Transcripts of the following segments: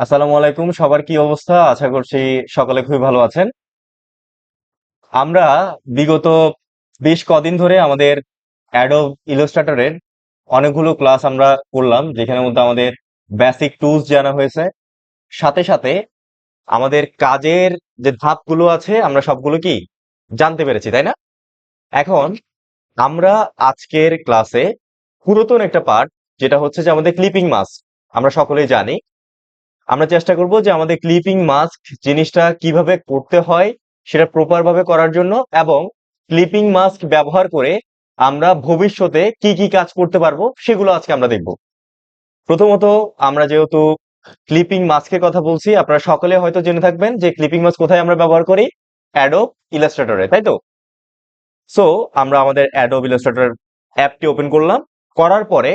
আসসালামু আলাইকুম, সবার কি অবস্থা? আশা করছি সকলে খুবই ভালো আছেন। আমরা বিগত বেশ কদিন ধরে আমাদের অ্যাডোব ইলাস্ট্রেটরের অনেকগুলো ক্লাস আমরা করলাম, যেখানের মধ্যে আমাদের বেসিক টুলস জানা হয়েছে। সাথে সাথে আমাদের কাজের যে ধাপগুলো আছে আমরা সবগুলো কি জানতে পেরেছি, তাই না? এখন আমরা আজকের ক্লাসে পুরাতন একটা পার্ট, যেটা হচ্ছে যে আমাদের ক্লিপিং মাস্ক। আমরা সকলেই জানি, আমরা চেষ্টা করব যে আমাদের ক্লিপিং মাস্ক জিনিসটা কিভাবে করতে হয় সেটা প্রপার ভাবে করার জন্য, এবং ক্লিপিং মাস্ক ব্যবহার করে আমরা ভবিষ্যতে কি কি কাজ করতে পারবো সেগুলো আজকে আমরা দেখব। প্রথমত, আমরা যেহেতু ক্লিপিং মাস্কের কথা বলছি, আপনারা সকলে হয়তো জেনে থাকবেন যে ক্লিপিং মাস্ক কোথায় আমরা ব্যবহার করি। অ্যাডোব ইলাস্ট্রেটরে, তাই তো? সো আমরা আমাদের অ্যাডোব ইলাস্ট্রেটর অ্যাপটি ওপেন করলাম। করার পরে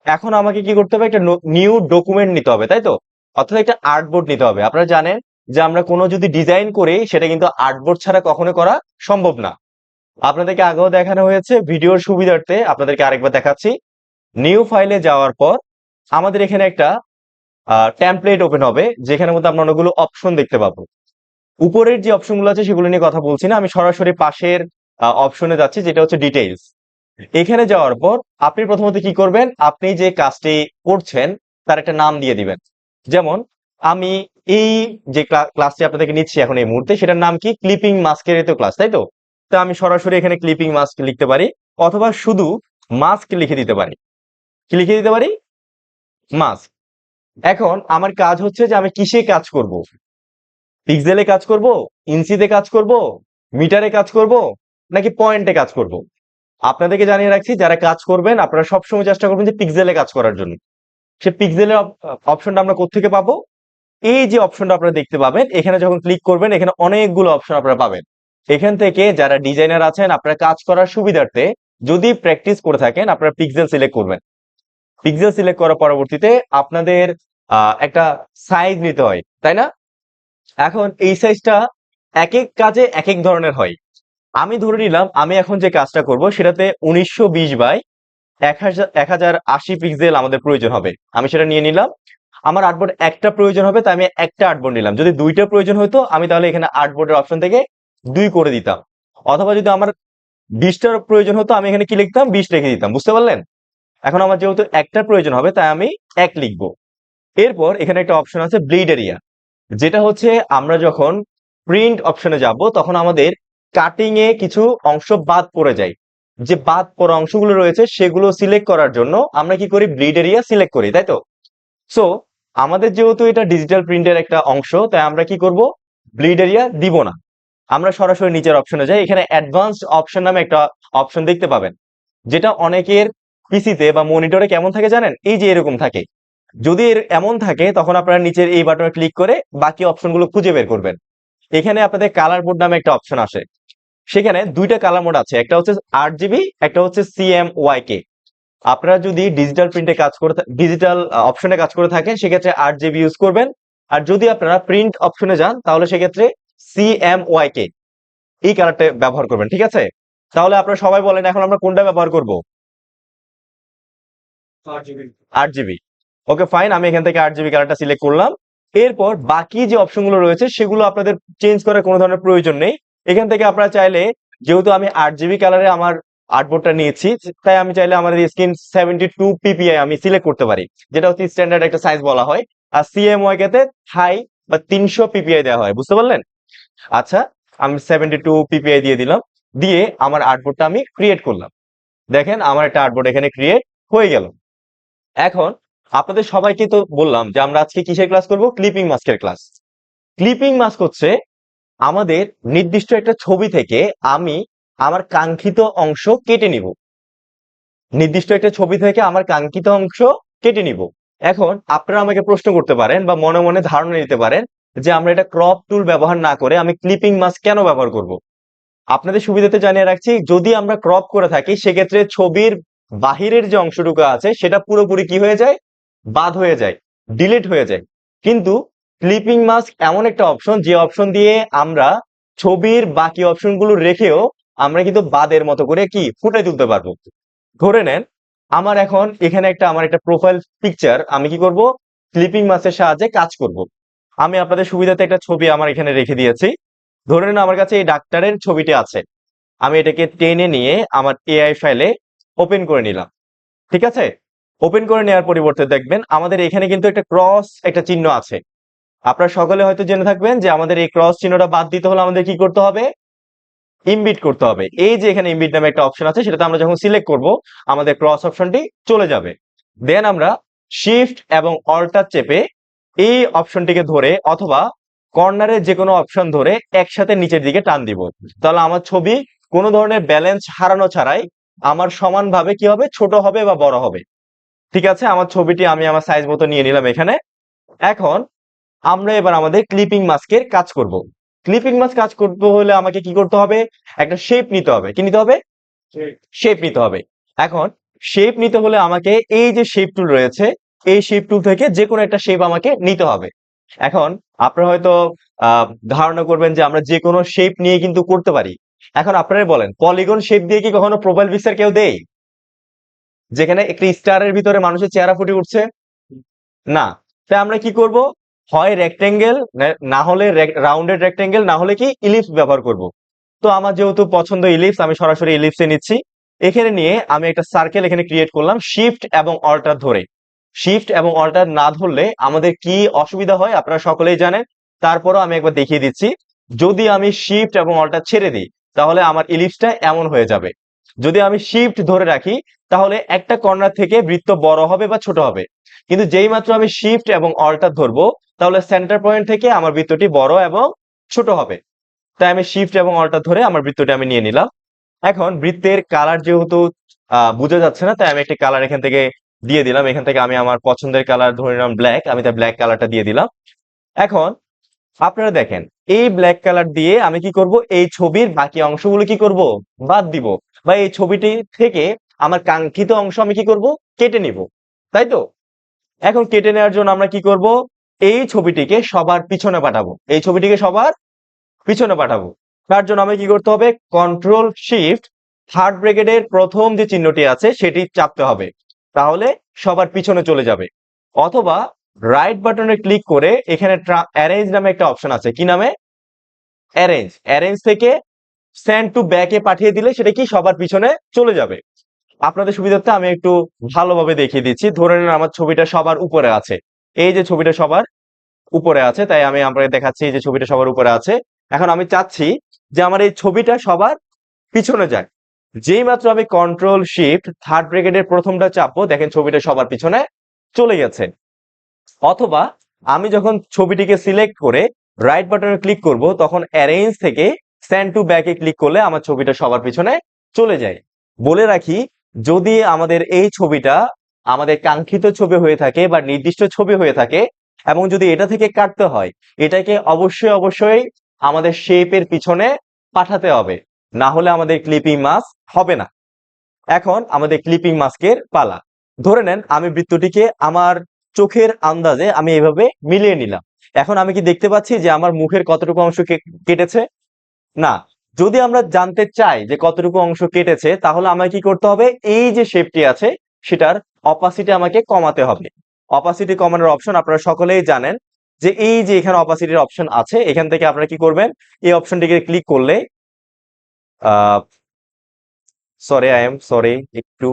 এখন আমাকে কি করতে হবে, একটা নিউ ডকুমেন্ট নিতে হবে, তাই তো? অর্থাৎ একটা আর্টবোর্ড নিতে হবে। আপনারা জানেন যে আমরা কোনো যদি ডিজাইন করি সেটা কিন্তু আর্টবোর্ড ছাড়া কখনো করা সম্ভব না। আপনাদেরকে আগেও দেখানো হয়েছে, ভিডিওর সুবিধার্থে আপনাদেরকে আরেকবার দেখাচ্ছি। নিউ ফাইলে যাওয়ার পর আমাদের এখানে একটা টেমপ্লেট ওপেন হবে, যেখানের মধ্যে আমরা অনেকগুলো অপশন দেখতে পাবো। উপরের যে অপশনগুলো আছে সেগুলো নিয়ে কথা বলছি না, আমি সরাসরি পাশের অপশনে যাচ্ছি, যেটা হচ্ছে ডিটেইলস। এখানে যাওয়ার পর আপনি প্রথমত কি করবেন, আপনি যে কাজটি করছেন তার একটা নাম দিয়ে দিবেন। যেমন আমি এই যে ক্লাসটি আপনাদেরকে নিচ্ছি এখন এই মুহূর্তে, সেটার নাম কি? ক্লিপিং মাস্কের তো ক্লাস, তাই তো? তো আমি সরাসরি এখানে ক্লিপিং মাস্ক লিখতে পারি, অথবা শুধু মাস্ক লিখে দিতে পারি। কি লিখে দিতে পারি? মাস্ক। এখন আমার কাজ হচ্ছে যে আমি কিসে কাজ করব। পিক্সেলে কাজ করব, ইঞ্চিতে কাজ করব, মিটারে কাজ করব, নাকি পয়েন্টে কাজ করব? আপনাদেরকে জানিয়ে রাখছি, যারা কাজ করবেন আপনারা সবসময় চেষ্টা করবেন যে পিক্সেলে কাজ করার জন্য। সে পিক্সেলের অপশনটা আমরা কোত্থেকে পাবো? এই যে অপশনটা আপনারা দেখতে পাবেন, এখানে যখন ক্লিক করবেন এখানে অনেকগুলো অপশন আপনারা পাবেন। এখান থেকে যারা ডিজাইনার আছেন, আপনারা কাজ করার সুবিধার্থে যদি প্র্যাকটিস করে থাকেন আপনারা পিক্সেল সিলেক্ট করবেন। পিক্সেল সিলেক্ট করার পরবর্তীতে আপনাদের একটা সাইজ নিতে হয়, তাই না? এখন এই সাইজটা এক এক কাজে এক এক ধরনের হয়। আমি ধরে নিলাম আমি এখন যে কাজটা করব সেটাতে 1920 বাই 1080 পিক্সেল আমাদের প্রয়োজন হবে, আমি সেটা নিয়ে নিলাম। আমার আর্টবোর্ড একটা প্রয়োজন হবে, তাই আমি একটা আর্টবোর্ড নিলাম। যদি দুইটা প্রয়োজন হতো আমি তাহলে এখানে আর্টবোর্ডের অপশন থেকে 2 করে দিতাম। অথবা যদি আমার 20টার প্রয়োজন হতো আমি এখানে কি লিখতাম? 20 লিখে দিতাম। বুঝতে পারলেন? এখন আমার যেহেতু একটা প্রয়োজন হবে তাই আমি 1 লিখবো। এরপর এখানে একটা অপশন আছে ব্লিড এরিয়া, যেটা হচ্ছে আমরা যখন প্রিন্ট অপশনে যাব তখন আমাদের কাটিং এ কিছু অংশ বাদ পড়ে যায়। যে বাদ পড়া অংশগুলো রয়েছে সেগুলো সিলেক্ট করার জন্য আমরা কি করি? ব্লিড এরিয়া সিলেক্ট করি, তাই তো? সো আমাদের যেহেতু এটা ডিজিটাল প্রিন্টের একটা অংশ, তাই আমরা কি করব? ব্লিড এরিয়া দিব না। আমরা সরাসরি নিচের অপশনে যাই। এখানে অ্যাডভান্সড অপশন নামে একটা অপশন দেখতে পাবেন, যেটা অনেকের পিসিতে বা মনিটরে কেমন থাকে জানেন? এই যে এরকম থাকে। যদি এমন থাকে তখন আপনারা নিচের এই বাটনে ক্লিক করে বাকি অপশনগুলো খুঁজে বের করবেন। এখানে আপনাদের কালার মোড নামে একটা অপশন আসে। সেখানে দুইটা কালার মোড আছে, একটা হচ্ছে 8GB, একটা হচ্ছে CMYK। আপনারা যদি ডিজিটাল প্রিন্টে কাজ করে ডিজিটাল অপশনে কাজ করে থাকেন সেক্ষেত্রে 8GB ইউজ করবেন। আর যদি আপনারা প্রিন্ট অপশনে যান তাহলে সেক্ষেত্রে CMYK এই কালারটা ব্যবহার করবেন, ঠিক আছে? তাহলে আপনারা সবাই বলেন এখন আমরা কোনটা ব্যবহার করব? 8GB। ওকে ফাইন, আমি এখান থেকে 8GB কালারটা সিলেক্ট করলাম। এরপর বাকি যে অপশনগুলো রয়েছে সেগুলো আপনাদের চেঞ্জ করার কোনো ধরনের প্রয়োজন নেই। এখান থেকে আপনারা চাইলে, যেহেতু আমি 8GB কালারে আমার আর্টবোর্ডটা নিয়েছি, তাই আমি চাইলে আমাদের স্ক্রিন 72 PPI আমি সিলেক্ট করতে পারি, যেটা হচ্ছে স্ট্যান্ডার্ড একটা সাইজ বলা হয়। আর CMYK তে হাই বা 300 PPI দেওয়া হয়। বুঝতে পারলেন? আচ্ছা, আমি 72 PPI দিয়ে দিলাম। দিয়ে আমার আর্টবোর্ডটা আমি ক্রিয়েট করলাম। দেখেন আমার একটা আর্টবোর্ড এখানে ক্রিয়েট হয়ে গেল। এখন আপনাদের সবাইকে তো বললাম যে আমরা আজকে কিসের ক্লাস করব? ক্লিপিং মাস্কের ক্লাস। ক্লিপিং মাস্ক হচ্ছে আমাদের নির্দিষ্ট একটা ছবি থেকে আমি আমার কাঙ্ক্ষিত অংশ কেটে নিব। নির্দিষ্ট একটা ছবি থেকে আমার কাঙ্ক্ষিত অংশ কেটে নিব। এখন আপনারা আমাকে প্রশ্ন করতে পারেন বা মনে মনে ধারণা নিতে পারেন যে আমরা এটা ক্রপ টুল ব্যবহার না করে আমি ক্লিপিং মাস্ক কেন ব্যবহার করব? আপনাদের সুবিধাতে জানিয়ে রাখছি, যদি আমরা ক্রপ করে থাকি সেক্ষেত্রে ছবির বাহিরের যে অংশটুকু আছে সেটা পুরোপুরি কি হয়ে যায়? বাদ হয়ে যায়, ডিলিট হয়ে যায়। কিন্তু ক্লিপিং মাস্ক এমন একটা অপশন, যে অপশন দিয়ে আমরা ছবির বাকি অপশনগুলো রেখেও আমরা কিন্তু বাদের মতো করে কি ফুটে তুলতে পারবো। ধরে নেন আমার এখন এখানে আমার একটা প্রোফাইল পিকচার, আমি কি করব? ক্লিপিং মাসের সাহায্যে কাজ করব। আমি আপনাদের সুবিধাতে একটা ছবি আমার এখানে রেখে দিয়েছি। ধরে নিন আমার কাছে এই ডাক্তারের ছবিটি আছে, আমি এটাকে টেনে নিয়ে আমার এআই ফাইলে ওপেন করে নিলাম। ঠিক আছে, ওপেন করে নেওয়ার পরিবর্তে দেখবেন আমাদের এখানে কিন্তু একটা ক্রস একটা চিহ্ন আছে। আপনারা সকলে হয়তো জেনে থাকবেন যে আমাদের এই ক্রস চিহ্নটা বাদ দিতে হলে আমাদের কি করতে হবে, ইমবিট করতে হবে। এই যে এখানে ইমবিট নামে একটা অপশন আছে, সেটাতে আমরা যখন সিলেক্ট করব আমাদের ক্রস অপশনটি চলে যাবে। দেন আমরা শিফট এবং অল্টার চেপে এই অপশনটিকে ধরে অথবা কর্নারের যে কোনো অপশন ধরে একসাথে নিচের দিকে টান দিব। তাহলে আমার ছবি কোনো ধরনের ব্যালেন্স হারানো ছাড়াই আমার সমানভাবে কি হবে, ছোট হবে বা বড় হবে। ঠিক আছে, আমার ছবিটি আমি আমার সাইজ মতো নিয়ে নিলাম এখানে। এখন আমরা এবার আমাদের ক্লিপিং মাস্কের কাজ করব। ক্লিপিং মাস্ক কাজ করতে হলে আমাকে কি করতে হবে, একটা শেপ নিতে হবে। কি নিতে হবে, শেপ নিতে হবে। এখন শেপ নিতে হলে আমাকে এই যে শেপ টুল রয়েছে, এই শেপ টুল থেকে যে কোনো একটা শেপ আমাকে নিতে হবে। এখন আপনারা হয়তো ধারণা করবেন যে আমরা যে কোনো শেপ নিয়ে কিন্তু করতে পারি। এখন আপনারাই বলেন, পলিগন শেপ দিয়ে কি কখনো প্রোফাইল পিকচার কেউ দেয়, যেখানে একটি স্টারের ভিতরে মানুষের চেহারা ফুটে উঠছে? না। তাই আমরা কি করব, হয় রেক্টেঙ্গেল, না হলে রাউন্ডেড রেক্টেঙ্গেল, না হলে কি ইলিপস ব্যবহার করব। তো আমার যেহেতু পছন্দ ইলিপস, আমি সরাসরি ইলিপসে নিচ্ছি। এখানে নিয়ে আমি একটা সার্কেল এখানে ক্রিয়েট করলাম শিফট এবং অল্টার ধরে। শিফট এবং অল্টার না ধরলে আমাদের কি অসুবিধা হয় আপনারা সকলেই জানেন। তারপরও আমি একবার দেখিয়ে দিচ্ছি। যদি আমি শিফট এবং অল্টার ছেড়ে দিই তাহলে আমার ইলিপসটা এমন হয়ে যাবে। যদি আমি শিফট ধরে রাখি তাহলে একটা কর্নার থেকে বৃত্ত বড় হবে বা ছোট হবে। কিন্তু যেই মাত্র আমি শিফট এবং অল্টার ধরবো তাহলে সেন্টার পয়েন্ট থেকে আমার বৃত্তটি বড় এবং ছোট হবে। তাই আমি শিফট এবং অল্টার ধরে আমার বৃত্তটি আমি নিয়ে নিলাম। এখন বৃত্তের কালার যেহেতু বোঝা যাচ্ছে না, তাই আমি একটি কালার এখান থেকে দিয়ে দিলাম। এখান থেকে আমি আমার পছন্দের কালার ধরে নিলাম ব্ল্যাক, আমি তাই ব্ল্যাক কালারটা দিয়ে দিলাম। এখন আপনারা দেখেন, এই ব্ল্যাক কালার দিয়ে আমি কি করব, এই ছবির বাকি অংশগুলো কি করব, বাদ দিব, বা এই ছবিটি থেকে আমার কাঙ্ক্ষিত অংশ আমি কি করব, কেটে নিব। তাই তো? এখন কেটে নেওয়ার জন্য আমরা কি করব, এই ছবিটিকে সবার পিছনে পাঠাবো, এই ছবিটিকে সবার পিছনে পাঠাবো। তার জন্য আমাকে কি করতে হবে, কন্ট্রোল শিফট থার্ড ব্র্যাকেটের প্রথম যে চিহ্নটি আছে সেটি চাপতে হবে, তাহলে সবার পিছনে চলে যাবে। অথবা রাইট বাটনে ক্লিক করে এখানে অ্যারেঞ্জ নামে একটা অপশন আছে। কি নামে, অ্যারেঞ্জ। অ্যারেঞ্জ থেকে সেন্ড টু ব্যাকে পাঠিয়ে দিলে সেটা কি সবার পিছনে চলে যাবে। আপনাদের সুবিধার্থে আমি একটু ভালোভাবে দেখিয়ে দিচ্ছি। ধরে নিন আমার ছবিটা সবার উপরে আছে, এই যে ছবিটা সবার উপরে আছে, তাই আমি আপনাকে দেখাচ্ছি এই যে ছবিটা সবার উপরে আছে। এখন আমি চাচ্ছি যে আমার এই ছবিটা সবার পিছনে যায়। যেই মাত্র আমি কন্ট্রোল শিফট থার্ড ব্র্যাকেটের প্রথমটা চাপবো, দেখেন ছবিটা সবার পিছনে চলে গেছে। অথবা আমি যখন ছবিটিকে সিলেক্ট করে রাইট বাটনে ক্লিক করব তখন অ্যারেঞ্জ থেকে সেন্ড টু ব্যাকে ক্লিক করলে আমার ছবিটা সবার পিছনে চলে যায়। বলে রাখি, যদি আমাদের এই ছবিটা আমাদের কাঙ্ক্ষিত ছবি হয়ে থাকে বা নির্দিষ্ট ছবি হয়ে থাকে এবং যদি এটা থেকে কাটতে হয়, এটাকে অবশ্যই অবশ্যই আমাদের শেপের পিছনে পাঠাতে হবে, না হলে আমাদের ক্লিপিং মাস্ক হবে না। এখন আমাদের ক্লিপিং মাস্কের পালা। ধরে নেন আমি বৃত্তটিকে আমার চোখের আন্দাজে আমি এভাবে মিলিয়ে নিলাম। এখন আমি কি দেখতে পাচ্ছি যে আমার মুখের কতটুকু অংশ কেটেছে? না। যদি আমরা জানতে চাই যে কতটুকু অংশ কেটেছে তাহলে আমাকে কি করতে হবে, এই যে শেপটি আছে সেটার অপাসিটি আমাকে কমাতে হবে। অপাসিটি কমানোর অপশন আপনারা সকলেই জানেন, যে এই যে এখানে অপাসিটির অপশন আছে, এখান থেকে আপনারা কি করবেন, এই অপশনটিকে ক্লিক করলে আই এম সরি, একটু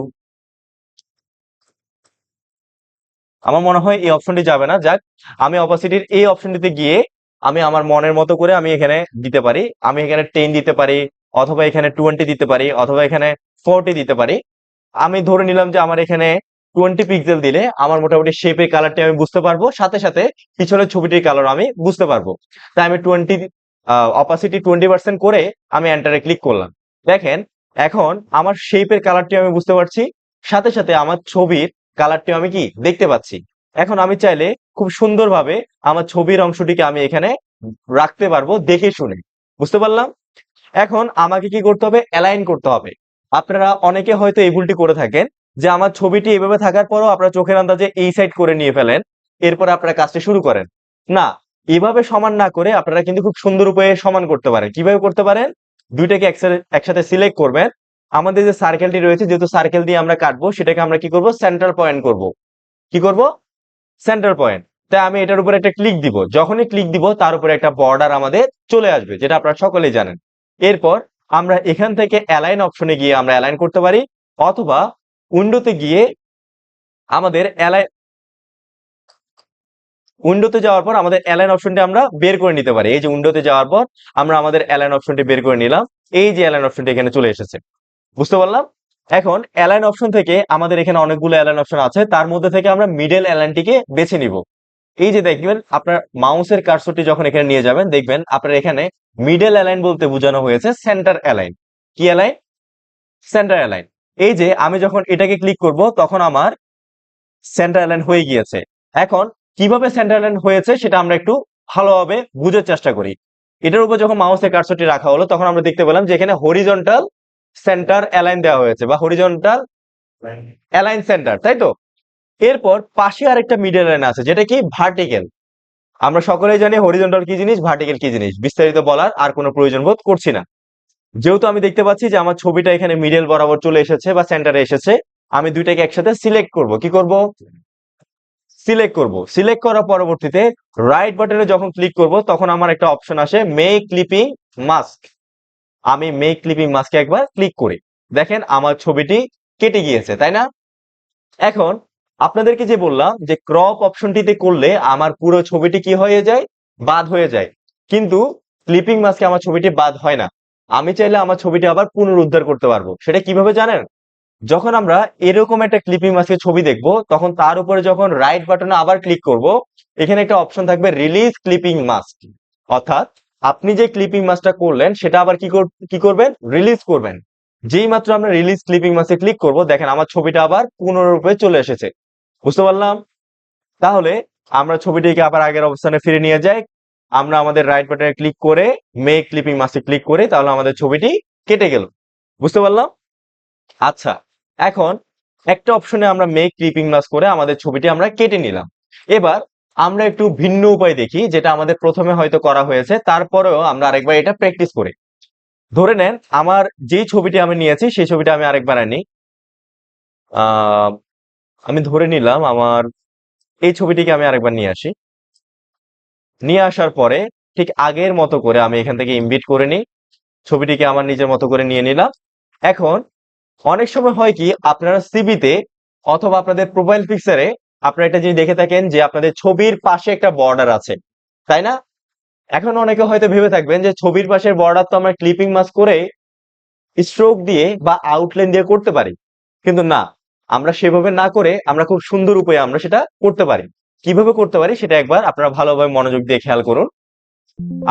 আমার মনে হয় এই অপশনটি যাবে না। যাক, আমি অপাসিটির এই অপশনটিতে গিয়ে আমি আমার মনের মতো করে আমি এখানে দিতে পারি। আমি এখানে 10 দিতে পারি, অথবা এখানে 20 দিতে পারি, অথবা এখানে 40 দিতে পারি। আমি ধরে নিলাম যে আমার এখানে 20 পিক্সেল দিলে আমার মোটামুটি শেপের কালারটি আমি বুঝতে পারবো, সাথে সাথে পিছনের ছবিটির কালার আমি বুঝতে পারবো। তাই আমি 20% করে আমি এন্টারে ক্লিক করলাম। দেখেন, এখন আমার শেপের কালারটি আমি বুঝতে পারছি, সাথে সাথে আমার ছবির কালারটি আমি কি দেখতে পাচ্ছি। এখন আমি চাইলে খুব সুন্দরভাবে আমার ছবির অংশটিকে আমি এখানে রাখতে পারবো দেখে শুনে। বুঝতে পারলাম? এখন আমাকে কি করতে হবে, অ্যালাইন করতে হবে। আপনারা অনেকে হয়তো এই ভুলটি করে থাকেন যে আমার ছবিটি এভাবে থাকার পরও আপনারা চোখের আন্দাজে এই সাইড করে নিয়ে ফেলেন, এরপর আপনারা কাজটি শুরু করেন। না, এভাবে সমান না করে আপনারা কিন্তু খুব সুন্দর উপায়ে সমান করতে পারেন। কিভাবে করতে পারেন, দুইটাকে একসাথে সিলেক্ট করবেন। আমাদের যে সার্কেলটি রয়েছে, যেহেতু সার্কেল দিয়ে আমরা কাটবো, সেটাকে আমরা কি করব, সেন্ট্রাল পয়েন্ট করব। কি করব, সেন্টার পয়েন্ট। তাই আমি এটার উপরে একটা ক্লিক দিব, যখনই ক্লিক দিব তার উপরে একটা বর্ডার আমাদের চলে আসবে, যেটা আপনারা সকলেই জানেন। এরপর আমরা এখান থেকে অ্যালাইন অপশনে গিয়ে আমরা অ্যালাইন করতে পারি, অথবা উইন্ডোতে গিয়ে আমাদের উইন্ডোতে যাওয়ার পর আমাদের অ্যালাইন অপশনটি আমরা বের করে নিতে পারি। এই যে উইন্ডোতে যাওয়ার পর আমরা আমাদের অ্যালাইন অপশনটি বের করে নিলাম, এই যে অ্যালাইন অপশনটি এখানে চলে এসেছে, বুঝতে পারলাম। এখন অ্যালাইন অপশন থেকে আমাদের এখানে অনেকগুলো অ্যালাইন অপশন আছে, তার মধ্যে থেকে আমরা মিডল অ্যালাইনটিকে বেছে নিব। এই যে দেখবেন আপনার মাউসের কার্সরটি যখন এখানে নিয়ে যাবেন, দেখবেন আপনার এখানে মিডল অ্যালাইন বলতে বোঝানো হয়েছে সেন্টার অ্যালাইন। কি অ্যালাইন? Centre align. এই যে আমি যখন এটাকে ক্লিক করব তখন আমার সেন্টার অ্যালাইন হয়ে গিয়েছে। এখন কিভাবে সেন্টার অ্যালাইন হয়েছে সেটা আমরা একটু ভালোভাবে বুঝার চেষ্টা করি। এটার উপর যখন মাউসের কার্সরটি রাখা হলো তখন আমরা দেখতে পেলাম যে এখানে হরিজন্টাল সেন্টার অ্যালাইন দেওয়া হয়েছে, বা হরিজন্টাল অ্যালাইন সেন্টার, তাই তো? এরপর পাশে আরেকটা মিডল লাইন আছে যেটা কি ভার্টিক্যাল। আমরা সকলেই জানি হরিজন্টাল কি জিনিস, ভার্টিক্যাল কি জিনিস, বিস্তারিত বলার আর কোনো প্রয়োজন বোধ করছি না। যেহেতু আমি দেখতে পাচ্ছি যে আমার ছবিটা এখানে মিডল বরাবর চলে এসেছে বা সেন্টারে এসেছে, আমি দুইটাকে একসাথে সিলেক্ট করব। কি করব? সিলেক্ট করব। সিলেক্ট করার পরবর্তীতে রাইট বাটনে যখন ক্লিক করব তখন আমার একটা অপশন আসে মেক ক্লিপিং মাস্ক। আমি মেক ক্লিপিং মাস্কে একবার ক্লিক করি, দেখেন আমার ছবিটি কেটে গিয়েছে, তাই না? এখন আপনাদেরকে যে বললাম যে ক্রপ অপশনটিতে করলে আমার পুরো ছবিটি কি হয়ে যায়? বাদ হয়ে যায়। কিন্তু ক্লিপিং মাস্কে আমার ছবিটি বাদ হয় না। আমি চাইলে আমার ছবিটি আবার পুনরুদ্ধার করতে পারবো। সেটা কিভাবে জানেন? যখন আমরা এরকম একটা ক্লিপিং মাস্কের ছবি দেখব তখন তার উপরে যখন রাইট বাটনে আবার ক্লিক করব, এখানে একটা অপশন থাকবে রিলিজ ক্লিপিং মাস্ক। অর্থাৎ আপনি যে ক্লিপিং মাস্কটা করলেন সেটা আবার কি করবেন? রিলিজ করবেন। যেই মাত্র আমরা রিলিজ ক্লিপিং মাস্কে ক্লিক করব, দেখেন আমার ছবিটা আবার পুনরূপে চলে এসেছে, বুঝতে পারলাম? তাহলে আমরা ছবিটিকে আবার আগের অবস্থানে ফিরে নিয়ে যাই। আমরা আমাদের রাইট বাটনে ক্লিক করে মেক ক্লিপিং মাস্কে ক্লিক করি, তাহলে আমাদের ছবিটি কেটে গেল, বুঝতে পারলাম? আচ্ছা, এখন একটা অপশনে আমরা মেক ক্লিপিং মাস্ক করে আমাদের ছবিটি আমরা কেটে নিলাম। এবার আমরা একটু ভিন্ন উপায় দেখি, যেটা আমাদের প্রথমে হয়তো করা হয়েছে, তারপরেও আমরা আরেকবার এটা প্র্যাকটিস করি। ধরে নেন আমার যেই ছবিটি আমি নিয়েছি সেই ছবিটা আমি আরেকবার আনি। আহ আমি ধরে নিলাম আমার এই ছবিটিকে আমি আরেকবার নিয়ে আসি। নিয়ে আসার পরে ঠিক আগের মতো করে আমি এখান থেকে ইনভিট করে নিই, ছবিটিকে আমার নিজের মতো করে নিয়ে নিলাম। এখন অনেক সময় হয় কি, আপনারা সিভিতে অথবা আপনাদের প্রোফাইল পিকচারে আপনারা একটা জিনিস দেখে থাকেন যে আপনাদের ছবির পাশে একটা বর্ডার আছে, তাই না? এখন অনেকে হয়তো ভেবে থাকবেন যে ছবির পাশের বর্ডার তো আমরা ক্লিপিং মাস্ক করে স্ট্রোক দিয়ে বা আউটলাইন দিয়ে করতে পারি, কিন্তু না, আমরা সেভাবে না করে আমরা খুব সুন্দর উপায়ে আমরা সেটা করতে পারি। কিভাবে করতে পারি সেটা একবার আপনারা ভালোভাবে মনোযোগ দিয়ে খেয়াল করুন।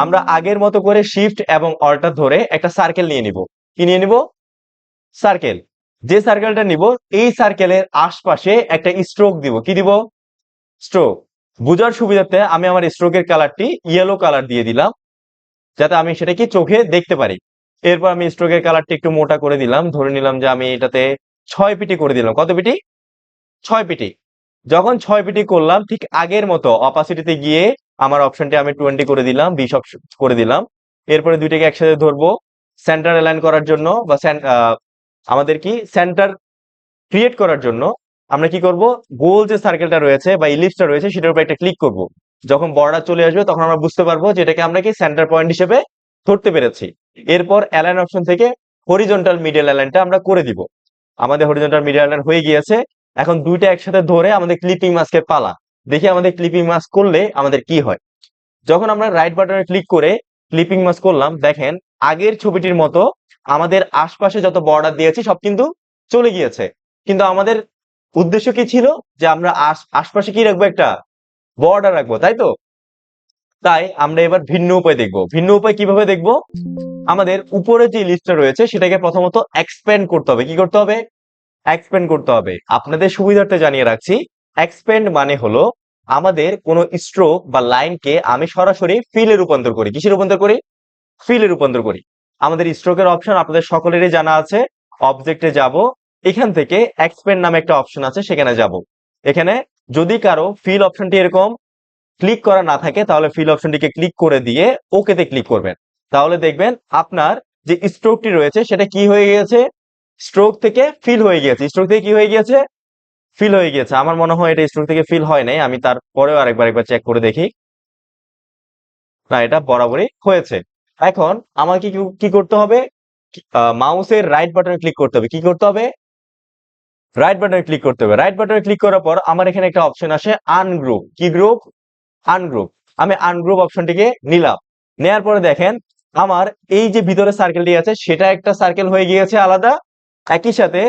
আমরা আগের মতো করে শিফট এবং অল্টার ধরে একটা সার্কেল নিয়ে নিব। কি নিয়ে নিব? সার্কেল। যে সার্কেলটা নিব এই সার্কেলের আশপাশে একটা স্ট্রোক দিব। কি দিব? স্ট্রোক। বোঝার সুবিধার্থে আমি আমার স্ট্রোকের কালারটি ইয়েলো কালার দিয়ে দিলাম, যাতে আমি সেটা কি চোখে দেখতে পারি। এরপর আমি স্ট্রোকের কালারটি একটু মোটা করে দিলাম, ধরে নিলাম যে আমি এটাতে 6 পিটি করে দিলাম। কত পিটি? 6 পিটি। যখন 6 পিটি করলাম ঠিক আগের মতো অপাসিটিতে গিয়ে আমার অপশনটি আমি 20 করে দিলাম, 20 অপশন করে দিলাম। এরপরে দুইটাকে একসাথে ধরবো সেন্টার অ্যালাইন করার জন্য, বা আমাদের কি সেন্টার ক্রিয়েট করার জন্য আমরা কি করব? গোল যে সার্কেলটা রয়েছে বা ইলিপসটা রয়েছে সেটার উপর একটা ক্লিক করব। যখন বর্ডার চলে আসবে তখন আমরা বুঝতে পারবো যে এটাকে আমরা কি সেন্টার পয়েন্ট হিসেবে ধরতে পেরেছি। এরপর অ্যালাইন অপশন থেকে হরিজন্টাল মিডল অ্যালাইনটা আমরা করে দিব। আমাদের হরিজন্টাল মিডল অ্যালাইন হয়ে গিয়েছে। এখন দুইটা একসাথে ধরে আমাদের ক্লিপিং মাস্কের পালা। দেখি আমাদের ক্লিপিং মাস্ক করলে আমাদের কি হয়। যখন আমরা রাইট বাটনে ক্লিক করে ক্লিপিং মাস্ক করলাম, দেখেন আগের ছবিটির মতো আমাদের আশপাশে যত বর্ডার দিয়েছি সব কিন্তু চলে গিয়েছে। কিন্তু আমাদের উদ্দেশ্য কি ছিল? যে আমরা আশপাশে কি রাখবো? একটা বর্ডার রাখবো, তাই তো? তাই আমরা এবার ভিন্ন উপায় দেখব। ভিন্ন উপায় কিভাবে দেখব? আমাদের উপরে যে লিস্টটা রয়েছে সেটাকে প্রথমত এক্সপ্যান্ড করতে হবে। কি করতে হবে? এক্সপ্যান্ড করতে হবে। আপনাদের সুবিধার্থে জানিয়ে রাখছি, এক্সপ্যান্ড মানে হলো আমাদের কোনো স্ট্রোক বা লাইনকে আমি সরাসরি ফিলে রূপান্তর করি। কিসে রূপান্তর করি? ফিলে রূপান্তর করি। আমাদের স্ট্রোকের অপশন আপনাদের সকলেরই জানা আছে। অবজেক্টে যাব, এখান থেকে এক্সপ্যান্ড নামে একটা অপশন আছে, সেখানে যাব। এখানে যদি কারো ফিল অপশনটি এরকম ক্লিক করা না থাকে তাহলে ফিল অপশনটিকে ক্লিক করে দিয়ে ওকেতে ক্লিক করবেন। তাহলে দেখবেন আপনার যে স্ট্রোকটি রয়েছে সেটা কি হয়ে গিয়েছে? স্ট্রোক থেকে ফিল হয়ে গিয়েছে। স্ট্রোক থেকে কি হয়ে গিয়েছে? ফিল হয়ে গিয়েছে। আমার মনে হয় এটা স্ট্রোক থেকে ফিল হয় নাই। আমি তারপরেও একবার চেক করে দেখি। না, এটা বরাবরই হয়েছে। এখন আমাকে কি করতে হবে? মাউসের রাইট বাটনে ক্লিক করতে হবে। কি করতে হবে? রাইট বাটনে ক্লিক করতে হবে। রাইট বাটনে ক্লিক করার পর আমার এখানে একটা অপশন আসে আনগ্রুপ। কি গ্রুপ? আনগ্রুপ। আমি আনগ্রুপ অপশনটিকে নিলাম। নেয়ার পরে দেখেন আমার এই যে ভিতরে সার্কেলটি আছে সেটা একটা সার্কেল হয়ে গিয়েছে আলাদা। একই সাথে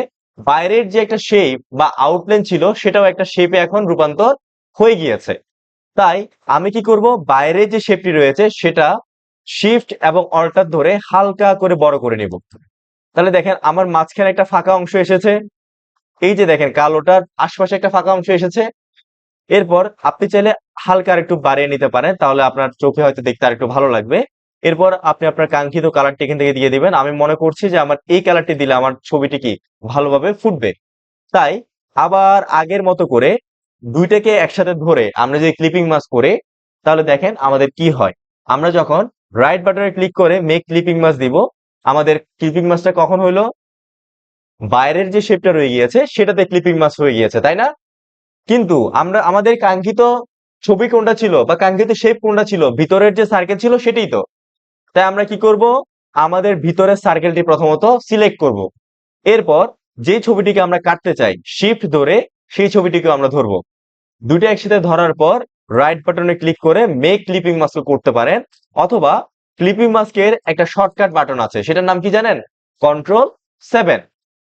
বাইরের যে একটা শেপ বা আউটলাইন ছিল সেটাও একটা শেপে এখন রূপান্তর হয়ে গিয়েছে। তাই আমি কি করব? বাইরে যে শেপটি রয়েছে সেটা শিফট এবং অল্টার ধরে হালকা করে বড় করে নিব। তাহলে দেখেন আমার মাঝখানে একটা ফাঁকা অংশ এসেছে। এই যে দেখেন কালোটার আশপাশে একটা ফাঁকা অংশ এসেছে। এরপর আপনি চাইলে হালকা আর একটু বাড়িয়ে নিতে পারেন, তাহলে আপনার চোখে হয়তো দেখতে আর একটু ভালো লাগবে। এরপর আপনি আপনার কাঙ্ক্ষিত কালারটি এখান থেকে দিয়ে দিবেন। আমি মনে করছি যে আমার এই কালারটি দিলে আমার ছবিটি কি ভালোভাবে ফুটবে। তাই আবার আগের মতো করে দুইটাকে একসাথে ধরে আমরা যদি ক্লিপিং মাস্ক করে, তাহলে দেখেন আমাদের কি হয়। আমরা যখন রাইট বাটনে ক্লিক করে মেক ক্লিপিং মাস্ক দিব, আমাদের ক্লিপিং মাস্কটা কখন হইলো? বাইরের যে শেপটা রয়ে গিয়েছে সেটাতে ক্লিপিং মাস্ক হয়ে গিয়েছে, তাই না? কিন্তু আমরা আমাদের কাঙ্ক্ষিত ছবি কোনটা ছিল বা কাঙ্ক্ষিত শেপ কোনটা ছিল? ভিতরের যে সার্কেল ছিল সেটাই তো। তাই আমরা কি করব? আমাদের ভিতরের সার্কেলটি প্রথমত সিলেক্ট করব। এরপর যে ছবিটিকে আমরা কাটতে চাই শিফট ধরে সেই ছবিটিকে আমরা ধরবো। দুটো একসাথে ধরার পর রাইট বাটনে ক্লিক করে মেক ক্লিপিং মাস্ক করতে পারেন, অথবা ক্লিপিং মাস্কের একটা শর্টকাট বাটন আছে, সেটার নাম কি জানেন? কন্ট্রোল 7।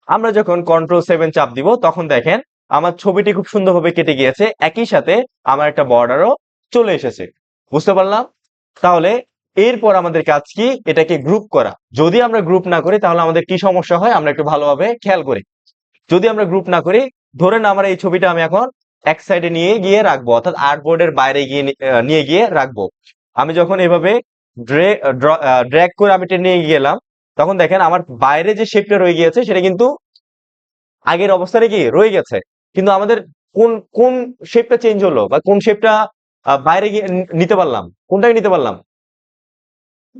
আমরা যখন কন্ট্রোল 7 চাপ দিব তখন দেখেন আমার ছবিটি খুব সুন্দরভাবে কেটে গিয়েছে, একই সাথে আমার একটা বর্ডারও চলে এসেছে। বুঝতে পারলাম? তাহলে এরপর আমাদের কাজ কি? এটাকে গ্রুপ করা। যদি আমরা গ্রুপ না করি তাহলে আমাদের কি সমস্যা হয় আমরা একটু ভালোভাবে খেয়াল করি। যদি আমরা গ্রুপ না করি, ধরেন আমার এই ছবিটা আমি এখন এক সাইডে নিয়ে গিয়ে রাখবো, অর্থাৎ আর্টবোর্ডের বাইরে গিয়ে নিয়ে গিয়ে রাখবো। আমি যখন এভাবে ড্র্যাগ করে আমি টেনে নিয়ে গেলাম, তখন দেখেন আমার বাইরে যে শেপটা রয়ে গিয়েছে সেটা কিন্তু আগের অবস্থানে কি রয়ে গেছে। কিন্তু আমাদের কোন কোন শেপটা চেঞ্জ হলো বা কোন শেপটা বাইরে গিয়ে নিতে পারলাম? কোনটাকে নিতে পারলাম?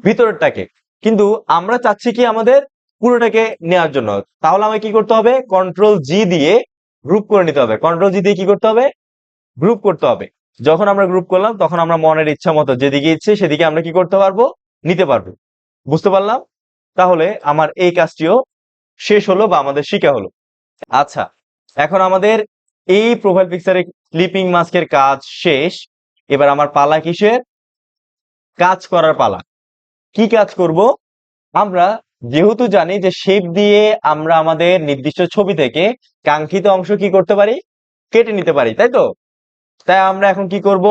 ভিতরেরটাকে। কিন্তু আমরা চাচ্ছি কি আমাদের পুরোটাকে নেওয়ার জন্য। তাহলে আমাকে কি করতে হবে? কন্ট্রোল G দিয়ে গ্রুপ করে নিতে হবে। কন্ট্রোল G দিয়ে কি করতে হবে? গ্রুপ করতে হবে। যখন আমরা গ্রুপ করলাম তখন আমরা মনের ইচ্ছা মতো যেদিকে ইচ্ছে সেদিকে আমরা কি করতে পারবো? নিতে পারবো। বুঝতে পারলাম? তাহলে আমার এই কাজটিও শেষ হলো বা আমাদের শিখা হলো। আচ্ছা, এখন আমাদের এই প্রোফাইল পিকচারে ক্লিপিং মাস্কের কাজ শেষ। এবার আমার পালা কিসের? কাজ করার পালা। কি কাজ করব? আমরা যেহেতু জানি যে শেপ দিয়ে আমরা আমাদের নির্দিষ্ট ছবি থেকে কাঙ্ক্ষিত অংশ কি করতে পারি? কেটে নিতে পারি, তাই তো? তাই আমরা এখন কি করব?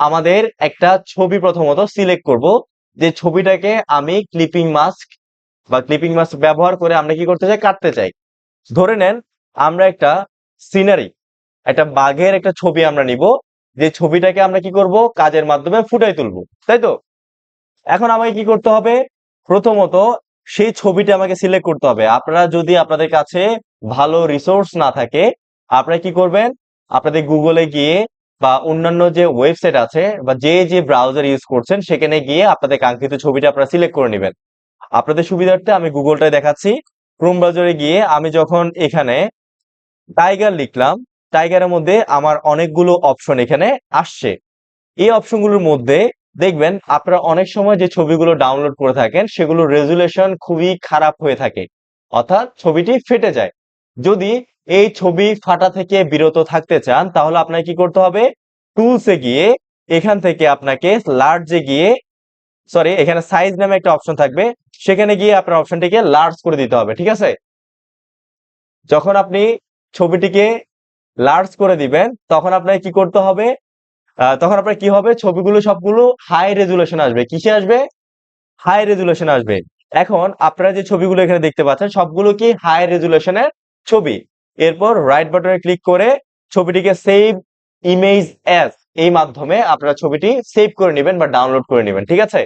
আমাদের একটা ছবি প্রথমত সিলেক্ট করব, যে ছবিটাকে আমি ক্লিপিং মাস্ক ব্যবহার করে আমরা কি করতে চাই? কাটতে চাই। ধরে নেন আমরা একটা সিনারি, একটা বাঘের একটা ছবি আমরা নিব, যে ছবিটাকে আমরা কি করব? কাজের মাধ্যমে ফুটাই তুলবো, তাই তো? এখন আমাকে কি করতে হবে? প্রথমত সেই ছবিটা আমাকে সিলেক্ট করতে হবে। আপনারা যদি আপনাদের কাছে ভালো রিসোর্স না থাকে, আপনারা কি করবেন? আপনাদের গুগলে গিয়ে বা অন্যান্য যে ওয়েবসাইট আছে বা যে ব্রাউজার ইউজ করছেন সেখানে গিয়ে আপনাদের কাঙ্ক্ষিত ছবিটা আপনারা সিলেক্ট করে নেবেন। আপনাদের সুবিধার্থে আমি গুগলটায় দেখাচ্ছি। ক্রোম ব্রাউজারে গিয়ে আমি যখন এখানে টাইগার লিখলাম, টাইগারের মধ্যে আমার অনেকগুলো অপশন এখানে আসছে। এই অপশনগুলোর মধ্যে দেখবেন আপনারা অনেক সময় যে ছবিগুলো ডাউনলোড করে থাকেন সেগুলোর রেজুলেশন খুবই খারাপ হয়ে থাকে, অর্থাৎ ছবিটি ফেটে যায়। যদি এই ছবি ফাটা থেকে বিরত থাকতে চান তাহলে আপনাকে কি করতে হবে? টুলসে গিয়ে এখান থেকে আপনাকে লার্জে গিয়ে, সরি, এখানে সাইজ নামে একটা অপশন থাকবে, সেখানে গিয়ে আপনার অপশনটিকে লার্জ করে দিতে হবে, ঠিক আছে? যখন আপনি ছবিটিকে লার্জ করে দিবেন তখন আপনাকে কি করতে হবে? তখন আপনার কি হবে? ছবিগুলো সবগুলো হাই রেজুলেশন আসবে। কিসে আসবে? হাই রেজুলেশন আসবে। এখন আপনারা যে ছবিগুলো এখানে দেখতে পাচ্ছেন সবগুলো কি হাই রেজুলেশনের ছবি। এরপর রাইট বাটনে ক্লিক করে ছবিটিকে সেভ ইমেজ অ্যাজ এই মাধ্যমে আপনারা ছবিটি সেভ করে নেবেন বা ডাউনলোড করে নেবেন, ঠিক আছে?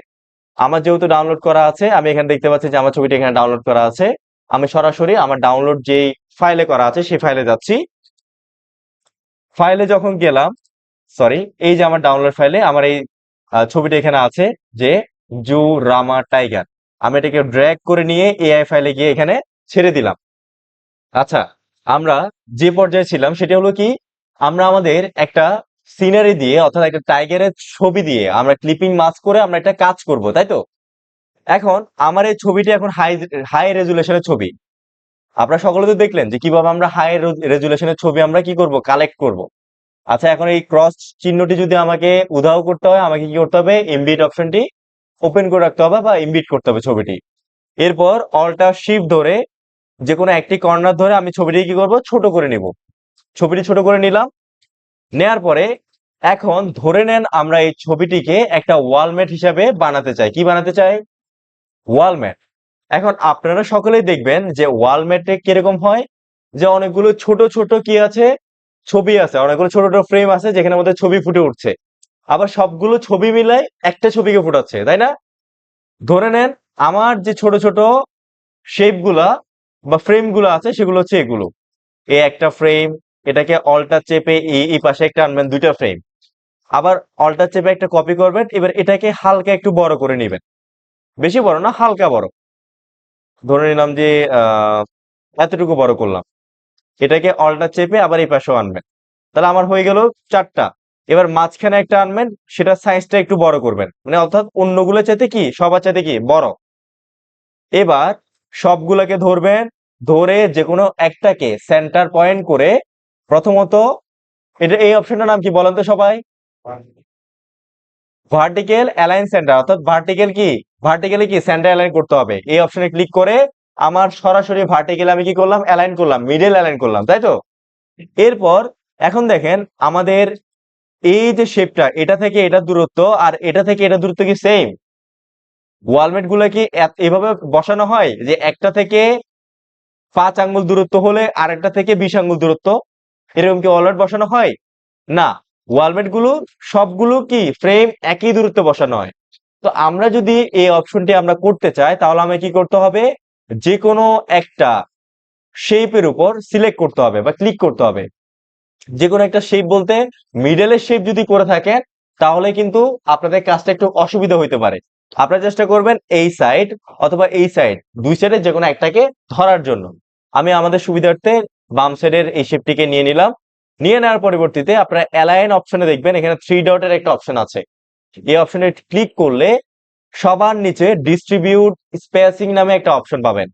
আমার যেহেতু ডাউনলোড করা আছে, আমি এখানে দেখতে পাচ্ছি যে আমার ছবিটি এখানে ডাউনলোড করা আছে। আমি সরাসরি আমার ডাউনলোড যেই ফাইলে করা আছে সেই ফাইলে যাচ্ছি। ফাইলে যখন গেলাম, সরি, এই যে আমার ডাউনলোড ফাইলে আমার এই ছবিটা এখানে আছে, যে জু রামা টাইগার। আমি এটাকে ড্র্যাগ করে নিয়ে এআই ফাইলে গিয়ে এখানে ছেড়ে দিলাম। আচ্ছা, আমরা যে পর্যায়ে ছিলাম সেটা হলো কি, আমরা আমাদের একটা সিনারি দিয়ে অর্থাৎ একটা টাইগারের ছবি দিয়ে আমরা ক্লিপিং মাস্ক করে আমরা একটা কাজ করব, তাই তো? এখন আমার এই ছবিটি এখন হাই হাই রেজুলেশনের ছবি। আপনারা সকলে তো দেখলেন যে কিভাবে আমরা হাই রেজুলেশনের ছবি আমরা কি করব, কালেক্ট করব। আচ্ছা, এখন এই ক্রস চিহ্নটি যদি আমাকে উধাও করতে হয়, আমাকে কি করতে হবে, এমবিট অপশনটি ওপেন করে রাখতে হবে বা এমবিট করতে হবে ছবিটি। এরপর অল্টা শিফট ধরে যে কোনো একটি কর্নার ধরে আমি ছবিটি কি করব, ছোট করে নিব। ছবিটি ছোট করে নিলাম। নেয়ার পরে এখন ধরে নেন আমরা এই ছবিটিকে একটা ওয়ালমেট হিসাবে বানাতে চাই। কি বানাতে চাই? ওয়ালমেট। এখন আপনারা সকলেই দেখবেন যে ওয়ালমেটে কিরকম হয়, যে অনেকগুলো ছোট ছোট কি আছে, ছবি আছে, অনেকগুলো ছোট ছোট ফ্রেম আছে যেখানে মধ্যে ছবি ফুটে উঠছে। আবার সবগুলো ছবি মিলাই একটা ছবিকে ফুটাচ্ছে, তাই না? ধরে নেন আমার যে ছোট ছোট শেপ গুলা বা ফ্রেম গুলো আছে সেগুলো হচ্ছে এগুলো। এই একটা ফ্রেম, এটাকে অল্টা চেপে এই পাশে একটা আনবেন, দুইটা ফ্রেম। আবার অল্টা চেপে একটা কপি করবেন, এবার এটাকে হালকা একটু বড় করে নেবেন। বেশি বড় না, হালকা বড়। ধরে নিলাম যে আহ এতটুকু বড় করলাম। এটাকে অল্টা চেপে আবার এই পাশেও আনবেন। তাহলে আমার হয়ে গেল চারটা। এবার মাঝখানে একটা আনবেন, সেটা সাইজটা একটু বড় করবেন, মানে অর্থাৎ অন্যগুলো চাইতে কি, সবার চাইতে কি বড়। এবার সবগুলোকে ধরবেন, ধরে যে কোনো একটাকে সেন্টার পয়েন্ট করে প্রথমত, এটা এই অপশনটার নাম কি বলেন তো সবাই? ভার্টিক্যাল অ্যালাইন সেন্টার, অর্থাৎ ভার্টিক্যাল কি, ভার্টিক্যালি কি সেন্টার অ্যালাইন করতে হবে। এই অপশনে ক্লিক করে আমার সরাসরি ভার্টিক্যাল আমি কি করলাম, অ্যালাইন করলাম, মিডল অ্যালাইন করলাম, তাই তো? এরপর এখন দেখেন আমাদের এই যে শেপটা, এটা থেকে এটা দূরত্ব আর এটা থেকে এটা দূরত্ব কি সেম? ওয়ালমেট গুলো কি এভাবে বসানো হয় যে একটা থেকে 5 আঙ্গুল দূরত্ব হলে আরেকটা থেকে 20 আঙ্গুল দূরত্ব, এরকম কি ওয়ালমেট বসানো হয়? না, ওয়ালমেট গুলো সবগুলো কি ফ্রেম একই দূরত্বে বসানো হয়। তো আমরা যদি এই অপশনটি আমরা করতে চাই তাহলে আমাকে কি করতে হবে, যে কোনো একটা শেপের উপর সিলেক্ট করতে হবে বা ক্লিক করতে হবে। যে কোনো একটা শেপ বলতে মিডলের শেপ যদি করে থাকেন তাহলে কিন্তু আপনাদের কাজটা একটু অসুবিধা হইতে পারে। আপনারা চেষ্টা করবেন এই সাইড অথবা এই সাইড, দুই সাইডের যে কোনো একটাকে ধরার জন্য। আমি আমাদের সুবিধার্থে বাম সাইডের এই শেপটিকে নিয়ে নিলাম। নিয়ে নেওয়ার পরিবর্তিতে আপনারা অ্যালাইন অপশনে দেখবেন এখানে 3 ডটের একটা অপশন আছে। এই অপশনে ক্লিক করলে সবার নিচে ডিস্ট্রিবিউট স্পেসিং নামে একটা অপশন পাবেন।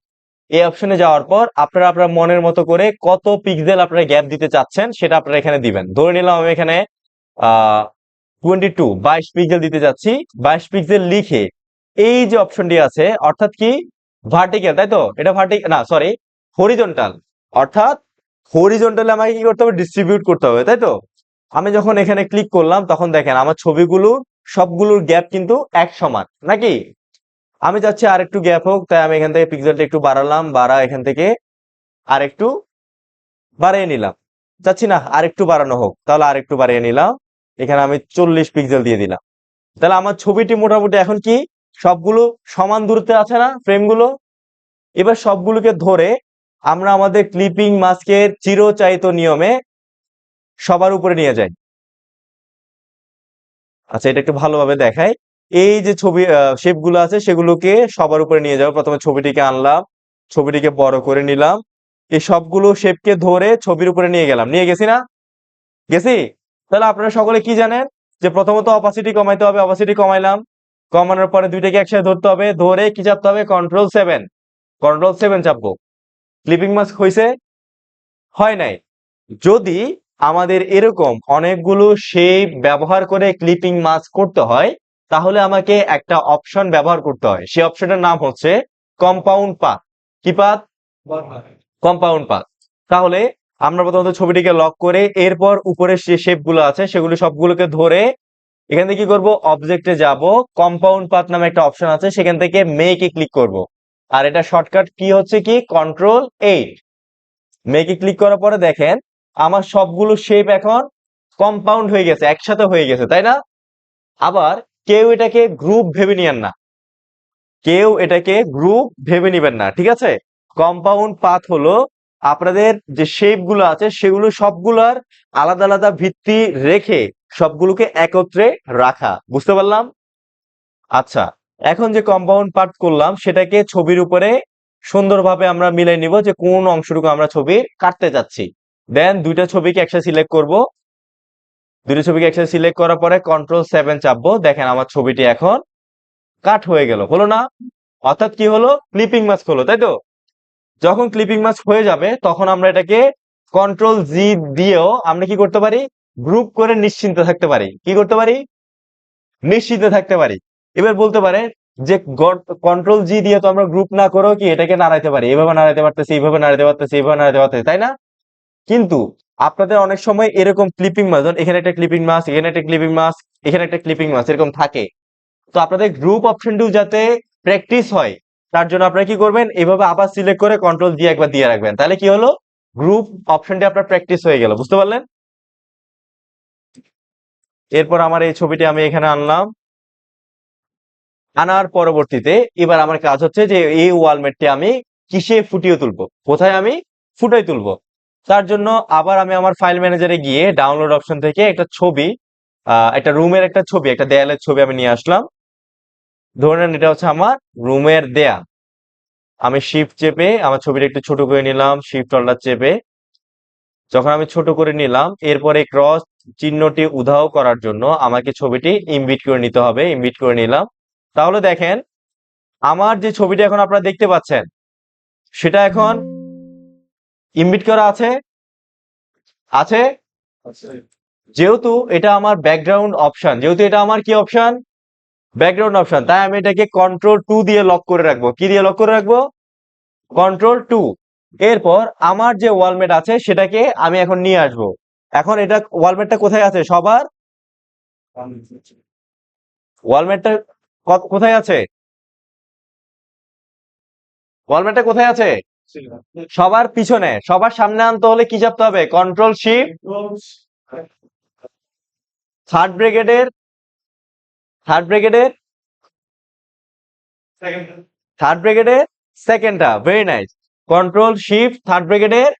এই অপশনে যাওয়ার পর আপনারা আপনার মনের মতো করে কত পিক্সেল আপনারা গ্যাপ দিতে চাচ্ছেন সেটা আপনারা এখানে দিবেন। ধরে নিলাম আমি এখানে 22 পিক্সেল দিতে চাচ্ছি। 22 পিক্সেল লিখে এই যে অপশনটি আছে, অর্থাৎ কি ভার্টিক্যাল, তাই তো? এটা ভার্টিক্যাল না, সরি, হরিজন্টাল। অর্থাৎ হরিজন্টালে আমাকে কি করতে হবে, ডিস্ট্রিবিউট করতে হবে, তাই তো? আমি যখন এখানে ক্লিক করলাম তখন দেখেন আমার ছবিগুলো সবগুলোর গ্যাপ কিন্তু এক সমান, নাকি? আমি চাচ্ছি আর একটু গ্যাপ হোক, তাই আমি এখান থেকে পিক্সেলটা একটু বাড়ালাম, এখান থেকে আর একটু বাড়িয়ে নিলাম। চাচ্ছি না আর একটু বাড়ানো হোক, তাহলে আর একটু বাড়িয়ে নিলাম। এখানে আমি 40 পিক্সেল দিয়ে দিলাম। তাহলে আমার ছবিটি মোটামুটি এখন কি সবগুলো সমান দূরত্বে আছে না ফ্রেমগুলো? এবার সবগুলোকে ধরে আমরা আমাদের ক্লিপিং মাস্কের চিরচাহিত নিয়মে সবার উপরে নিয়ে যাই। আচ্ছা, এটা একটু ভালোভাবে দেখাই। এই যে ছবি শেপ গুলো আছে সেগুলোকে সবার উপরে নিয়ে যাবো। প্রথমে ছবিটিকে আনলাম, ছবিটিকে বড় করে নিলাম, এই সবগুলো শেপকে ধরে ছবির উপরে নিয়ে গেলাম। নিয়ে গেছি না? গেছি? তাহলে আপনারা সকলে কি জানেন যে প্রথমত অপাসিটি কমাইতে হবে, অপাসিটি কমাইলাম। কমানোর পরে দুইটাকে একসাথে ধরতে হবে, ধরে কি চাপতে হবে, কন্ট্রোল 7, কন্ট্রোল 7 চাপবো। ক্লিপিং মাস্ক হয়েছে? হয় নাই। যদি আমাদের এরকম অনেকগুলো শেপ ব্যবহার করে ক্লিপিং মাস্ক করতে হয় তাহলে আমাকে একটা অপশন ব্যবহার করতে হয়। সেই অপশনটার নাম হচ্ছে কম্পাউন্ড পাথ। কি পাথ? Compound path. তাহলে আমরা প্রথমত ছবিটিকে লক করে এরপর উপরে যে শেপ গুলো আছে সেগুলো সবগুলোকে ধরে এখান থেকে কি করব, অবজেক্টে যাব, কম্পাউন্ড পাথ নামে একটা অপশন আছে, সেখান থেকে মেকে ক্লিক করব। আর এটা শর্টকাট কি হচ্ছে কি, কন্ট্রোল 8। মেকে ক্লিক করার পরে দেখেন আমার সবগুলো শেপ এখন কম্পাউন্ড হয়ে গেছে, একসাথে হয়ে গেছে, তাই না? আবার কেউ এটাকে গ্রুপ ভেবে নিয়েন না, কেউ এটাকে গ্রুপ ভেবে নিবেন না, ঠিক আছে? কম্পাউন্ড পাথ হলো আপনাদের যে শেপ গুলো আছে সেগুলো সবগুলোর আলাদা আলাদা ভিত্তি রেখে সবগুলোকে একত্রে রাখা। বুঝতে পারলাম? আচ্ছা, এখন যে কম্পাউন্ড পাথ করলাম সেটাকে ছবির উপরে সুন্দরভাবে আমরা মিলাই নিব যে কোন অংশটুকু আমরা ছবি কাটতে যাচ্ছি। দেন দুইটা ছবিকে একসাথে সিলেক্ট করব। দুইটা ছবিকে একসাথে সিলেক্ট করার পরে Ctrl+7 চাপবো। দেখেন আমার ছবিটি এখন কাট হয়ে গেল, হলো না? অর্থাৎ কি হলো, ক্লিপিং মাস্ক হলো, তাই তো? যখন ক্লিপিং মাস্ক হয়ে যাবে তখন আমরা এটাকে Ctrl+G দিয়েও আমরা কি করতে পারি, গ্রুপ করে নিশ্চিন্তে থাকতে পারি। কি করতে পারি? নিশ্চিন্তে থাকতে পারি। এবার বলতে পারে যে Ctrl+G দিয়ে তো আমরা গ্রুপ না করেও কি এটাকে নাড়াইতে পারি, এভাবে নাড়াইতে পারতেছি, এইভাবে নাড়াইতে পারতেছি, এইভাবে নাড়াইতে পারতেছি, তাই না? কিন্তু আপনাদের অনেক সময় এরকম ক্লিপিং মাস্ক, এখানে একটা ক্লিপিং মাস্ক, এখানে একটা ক্লিপিং মাস্ক, এখানে একটা ক্লিপিং মাস্ক এরকম থাকে। তো আপনাদের গ্রুপ অপশনটিও যাতে প্র্যাকটিস হয় তার জন্য আপনারা কি করবেন, এভাবে আবার সিলেক্ট করে Ctrl+G একবার দিয়ে রাখবেন। তাহলে কি হলো, গ্রুপ অপশনটি আপনার প্র্যাকটিস হয়ে গেল। বুঝতে পারলেন? এরপর আমার এই ছবিটি আমি এখানে আনলাম। আনার পরবর্তীতে এবার আমার কাজ হচ্ছে যে এই ওয়ালমেটটি আমি কিসে ফুটিয়ে তুলবো, কোথায় আমি ফুটাই তুলবো। তার জন্য আবার আমি আমার ফাইল ম্যানেজারে গিয়ে ডাউনলোড অপশন থেকে একটা ছবি, একটা রুমের একটা ছবি, একটা দেয়ালের ছবি আমি নিয়ে আসলাম। ধরে নেন এটা হচ্ছে আমার রুমের দেয়াল। আমি শিফট চেপে আমার ছবিটা একটু ছোট করে নিলাম, শিফট অল্টার চেপে। যখন আমি ছোট করে নিলাম, এরপরে ক্রস চিহ্নটি উধাও করার জন্য আমাকে ছবিটি ইনবিট করে নিতে হবে। ইনবিট করে নিলাম। তাহলে দেখেন আমার যে ছবিটা এখন আপনারা দেখতে পাচ্ছেন সেটা এখন ইনবিট করা আছে। আছে যেহেতু এটা আমার ব্যাকগ্রাউন্ড অপশন, যেহেতু এটা আমার কি অপশন, ব্যাকগ্রাউন্ড অপশন, তাই আমি এটাকে Ctrl+2 দিয়ে লক করে রাখবো। কি দিয়ে লক করে রাখবো? Ctrl+2। এরপর আমার যে ওয়ালমেট আছে সেটাকে আমি এখন নিয়ে আসব। এখন এটা ওয়ালমেটটা কোথায় আছে সবার? ওয়ালমেটটা কোথায় আছে? ওয়ালমেটটা কোথায় আছে? সবার পিছনে। সবার সামনে আনতে হলে কি চাপতে হবে? Ctrl+Shift। থার্ড ব্রিগেডের থার্ড ব্রিগেডের থার্ড ব্রিগেডের সেকেন্ডটা, ভেরি নাইস। Ctrl+Shift থার্ড ব্রিগেডের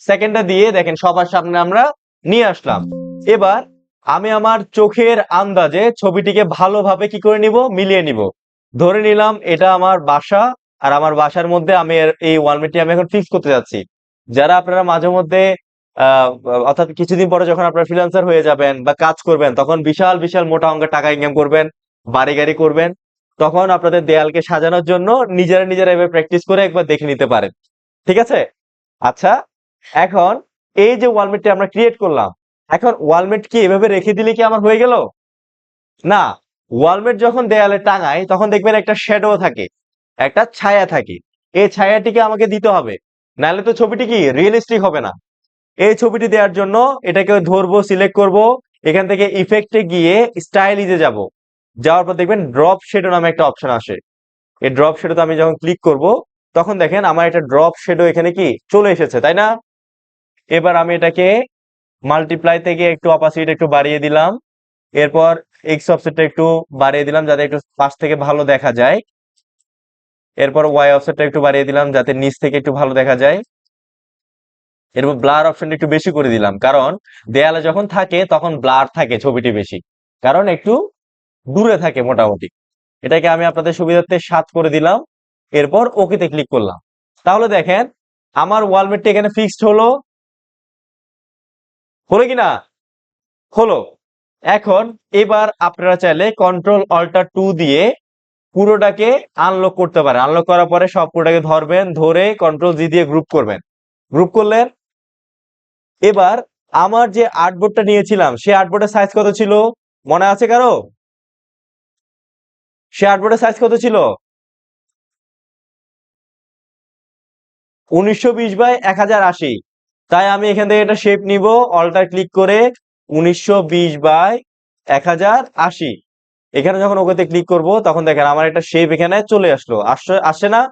সেকেন্ডটা দিয়ে দেখেন সবার সামনে আমরা নিয়ে আসলাম। এবার আমি আমার চোখের আন্দাজে ছবিটিকে ভালোভাবে কি করে নিব, মিলিয়ে নিব। ধরে নিলাম এটা আমার বাসা, আর আমার বাসার মধ্যে আমি এই ওয়ালমেটটি আমি এখন ফিক্স করতে যাচ্ছি। যারা আপনারা মাঝে মধ্যে আহ অর্থাৎ কিছুদিন পরে যখন আপনারা ফ্রিল্যান্সার হয়ে যাবেন বা কাজ করবেন, তখন বিশাল বিশাল মোটা অঙ্কের টাকা ইনকাম করবেন, বাড়ি গাড়ি করবেন, তখন আপনাদের দেয়ালকে সাজানোর জন্য নিজেরা নিজেরা এভাবে প্র্যাকটিস করে একবার দেখে নিতে পারেন। ঠিক আছে? আচ্ছা, এখন এই যে ওয়ালমেটটি আমরা ক্রিয়েট করলাম, এখন ওয়ালমেট কি এভাবে রেখে দিলে কি আমার হয়ে গেল? না। ওয়ালমেট যখন দেয়ালে টাঙাই তখন দেখবেন একটা শ্যাডো থাকে, একটা ছায়া থাকে। এই ছায়াটিকে আমাকে দিতে হবে, নাহলে তো ছবিটি কি রিয়েলিস্টিক হবে না। এই ছবিটি দেওয়ার জন্য এটাকে ধরবো, সিলেক্ট করব, এখান থেকে ইফেক্টে গিয়ে স্টাইলিজে যাব। যাওয়ার পর দেখবেন ড্রপ শ্যাডো নামে একটা অপশন আসে। এই ড্রপ শ্যাডোতে আমি যখন ক্লিক করব তখন দেখেন আমার একটা ড্রপ শ্যাডো এখানে কি চলে এসেছে, তাই না? এবার আমি এটাকে মাল্টিপ্লাই থেকে একটু অপাসিটি একটু বাড়িয়ে দিলাম। এরপর এক্স অফসেটটা একটু বাড়িয়ে দিলাম যাতে একটু পাশ থেকে ভালো দেখা যায়। এরপর ওয়াই অফসেটটা একটু বাড়িয়ে দিলাম যাতে নিচ থেকে একটু ভালো দেখা যায়। এরপর ব্লার অপশনটা একটু বেশি করে দিলাম, কারণ দেয়ালে যখন থাকে তখন ব্লার থাকে ছবিটি বেশি, কারণ একটু দূরে থাকে মোটামুটি। এটাকে আমি আপনাদের সুবিধার্থে 7 করে দিলাম। এরপর ওকেতে ক্লিক করলাম। তাহলে দেখেন আমার ওয়ালমেটটা এখানে ফিক্সড হলো। হলো কিনা? হলো। এখন এবার আপনারা চাইলে Ctrl+Alt+2 দিয়ে পুরোটাকে আনলক করতে পারেন। আনলক করার পরে সব পুরোটাকে ধরবেন, ধরে Ctrl+G দিয়ে গ্রুপ করবেন। গ্রুপ করলেন। এবার আমার যে আর্টবোর্ডটা নিয়েছিলাম সে আর্টবোর্ডের সাইজ কত ছিল মনে আছে কারো? সে আর্টবোর্ডের সাইজ কত ছিল? 1920x1080। তাই আমি এখান থেকে একটা শেপ নিব, অল্টার ক্লিক করে 1920x1080। এখানে যখন ওকেতে ক্লিক করব তখন দেখেন আমার একটা শেপ এখানে চলে আসলো, আসছে না?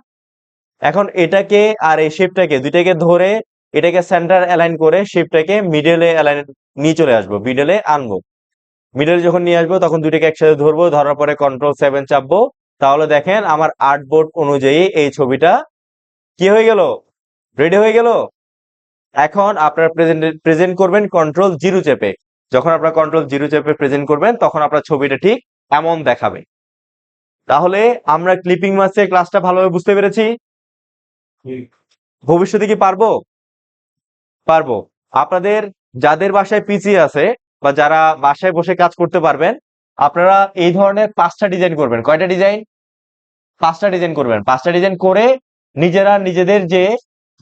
এখন এটাকে আর এই শেপটাকে দুইটাকে ধরে এটাকে সেন্টার অ্যালাইন করে শেপটাকে মিডলে অ্যালাইন নিয়ে চলে আসবো, মিডলে আনবো। মিডলে যখন নিয়ে আসবো তখন দুইটাকে একসাথে ধরবো, ধরার পরে Ctrl+7 চাপবো। তাহলে দেখেন আমার আর্টবোর্ড অনুযায়ী এই ছবিটা কি হয়ে গেল, রেডি হয়ে গেল। এখন আপনারা প্রেজেন্ট করবেন Ctrl+0 চেপে। যখন আপনারা Ctrl+0 চেপে প্রেজেন্ট করবেন তখন আপনার ছবিটা ঠিক এমন দেখাবে। তাহলে আমরা ক্লিপিং মাস্কের ক্লাসটা ভালোভাবে বুঝতে পেরেছি। ভবিষ্যতে কি পারবো? পারবো। আপনাদের যাদের বাসায় পিসি আছে বা যারা বাসায় বসে কাজ করতে পারবেন, আপনারা এই ধরনের 5টা ডিজাইন করবেন। কয়টা ডিজাইন? 5টা ডিজাইন করবেন। 5টা ডিজাইন করে নিজেরা নিজেদের যে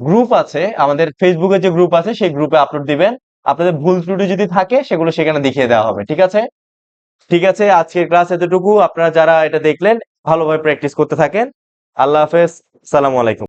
গ্রুপ আছে, আমাদের ফেসবুকে যে গ্রুপ আছে সেই গ্রুপে আপলোড দিবেন। আপনাদের ভুল ত্রুটি যদি থাকে সেগুলো সেখানে দেখিয়ে দেওয়া হবে। ঠিক আছে? ঠিক আছে, আজকের ক্লাস এতটুকু। আপনারা যারা এটা দেখলেন ভালোভাবে প্র্যাকটিস করতে থাকেন। আল্লাহ হাফেজ। সালামু আলাইকুম।